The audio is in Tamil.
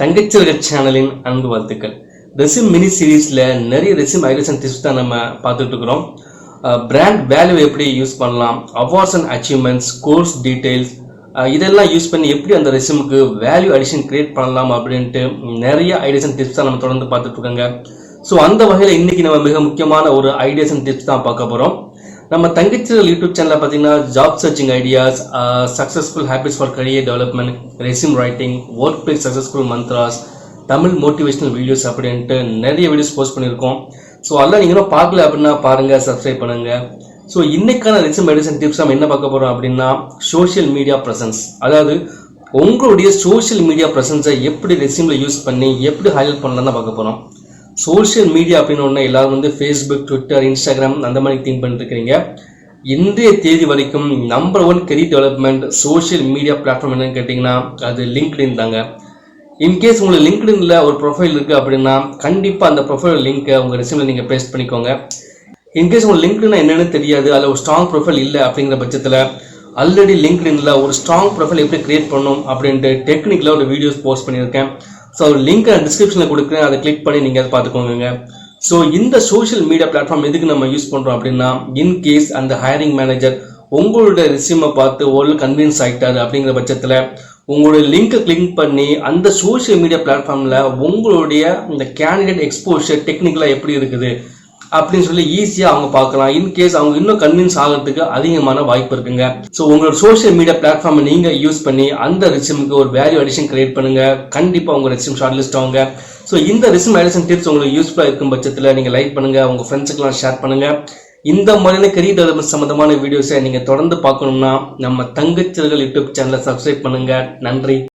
தங்கச்சீரக சேனலின் அன்பு வாழ்த்துக்கள். ரெசிம் மினி சீரீஸில் நிறைய ரெசிம் ஐடியாஸ் அண்ட் டிப்ஸ் தான் நம்ம பார்த்துட்டு இருக்கிறோம். பிராண்ட் வேல்யூ எப்படி யூஸ் பண்ணலாம், awards and achievements, course details, இதெல்லாம் யூஸ் பண்ணி எப்படி அந்த ரெசிமுக்கு வேல்யூ அடிஷன் கிரியேட் பண்ணலாம் அப்படின்ட்டு நிறைய ஐடியாஸ் அண்ட் டிப்ஸ் தான் நம்ம தொடர்ந்து பார்த்துட்டு இருக்காங்க. ஸோ அந்த வகையில் இன்னைக்கு நம்ம மிக முக்கியமான ஒரு ஐடியாஸ் அண்ட் டிப்ஸ் தான் பார்க்க போகிறோம். நம்ம தங்கச்சீரல் யூடியூப் சேனலில் பார்த்தீங்கன்னா job searching ideas, successful habits for career development, resume writing, work place successful mantras, Tamil motivational videos அப்படின்ட்டு நிறைய வீடியோஸ் போஸ்ட் பண்ணியிருக்கோம். ஸோ அதெல்லாம் நீங்களும் பார்க்கல அப்படின்னா பாருங்கள், சப்ஸ்கிரைப் பண்ணுங்கள். ஸோ இன்னைக்கான ரெசிம் ஐடியாஸ் அண்ட் டிப்ஸ் நம்ம என்ன பார்க்க போகிறோம் அப்படின்னா சோஷியல் மீடியா ப்ரெசன்ஸ். அதாவது உங்களுடைய சோஷியல் மீடியா ப்ரெசன்ஸை எப்படி ரெசிமில் யூஸ் பண்ணி எப்படி ஹைலைட் பண்ணலாம் தான் பார்க்க போகிறோம். சோஷியல் மீடியா அப்படின்னு ஒன்று எல்லாரும் ஃபேஸ்புக், ட்விட்டர், இன்ஸ்டாகிராம் அந்த மாதிரி திங்க் பண்ணிட்டு இருக்கிறீங்க. இன்றைய தேதி வரைக்கும் number 1 career development social media platform என்னன்னு கேட்டிங்கன்னா அது லிங்க்டின் தாங்க. இன்கேஸ் உங்களுக்கு லிங்க்டின்ல ஒரு ப்ரொஃபைல் இருக்குது அப்படின்னா கண்டிப்பாக அந்த ப்ரொஃபைல் லிங்க்கை உங்கள் ரெசியூமில் நீங்கள் பேஸ்ட் பண்ணிக்கோங்க. இன்கேஸ் உங்களுக்கு லிங்க்டின் என்னன்னு தெரியாது, அதில் ஒரு ஸ்ட்ராங் ப்ரொஃபைல் இல்லை அப்படிங்கிற பட்சத்தில் ஆல்ரெடி லிங்க்டின்ல ஒரு ஸ்ட்ராங் ப்ரொஃபைல் எப்படி கிரியேட் பண்ணணும் அப்படின்ட்டு டெக்னிக்கலாக ஒரு வீடியோஸ் போஸ்ட் பண்ணியிருக்கேன். ஸோ லிங்க் டிஸ்கிரிப்ஷனில் கொடுக்குறேன், அதை கிளிக் பண்ணி நீங்கள் அதை பார்த்துக்கோங்க. ஸோ இந்த சோஷியல் மீடியா பிளாட்ஃபார்ம் எதுக்கு நம்ம யூஸ் பண்ணுறோம் அப்படின்னா, இன்கேஸ் அந்த ஹையரிங் மேனேஜர் உங்களோட ரெசியூமை பார்த்து ஒரு கன்வின்ஸ் ஆகிட்டாரு அப்படிங்கிற பட்சத்தில் உங்களுடைய லிங்கை கிளிக் பண்ணி அந்த சோஷியல் மீடியா பிளாட்ஃபார்மில் உங்களுடைய இந்த கேண்டிடேட் எக்ஸ்போஷர் டெக்னிக்கலாக எப்படி இருக்குது அப்படின்னு சொல்லி ஈஸியாக அவங்க பார்க்கலாம். இன்கேஸ் அவங்க இன்னும் கன்வின்ஸ் ஆகிறதுக்கு அதிகமான வாய்ப்பு இருக்குங்க. ஸோ உங்களோட சோஷியல் மீடியா பிளாட்ஃபார்மை நீங்கள் யூஸ் பண்ணி அந்த ரெசியூமுக்கு ஒரு வேல்யூ அடிஷன் கிரியேட் பண்ணுங்க. கண்டிப்பாக உங்கள் ரெசியூம் ஷார்ட் லிஸ்ட் ஆகுங்க. ஸோ இந்த ரெசியூம் அடிஷன் டிப்ஸ் உங்களுக்கு யூஸ்ஃபுல்லாக இருக்கும் பட்சத்தில் நீங்கள் லைக் பண்ணுங்க, உங்கள் ஃப்ரெண்ட்ஸுக்கெல்லாம் ஷேர் பண்ணுங்க. இந்த மாதிரியான கெரியர் டெவலப்மெண்ட் சம்பந்தமான வீடியோஸை நீங்கள் தொடர்ந்து பார்க்கணும்னா நம்ம தங்கச்சீரல் யூடியூப் சேனலை சப்ஸ்கிரைப் பண்ணுங்க. நன்றி.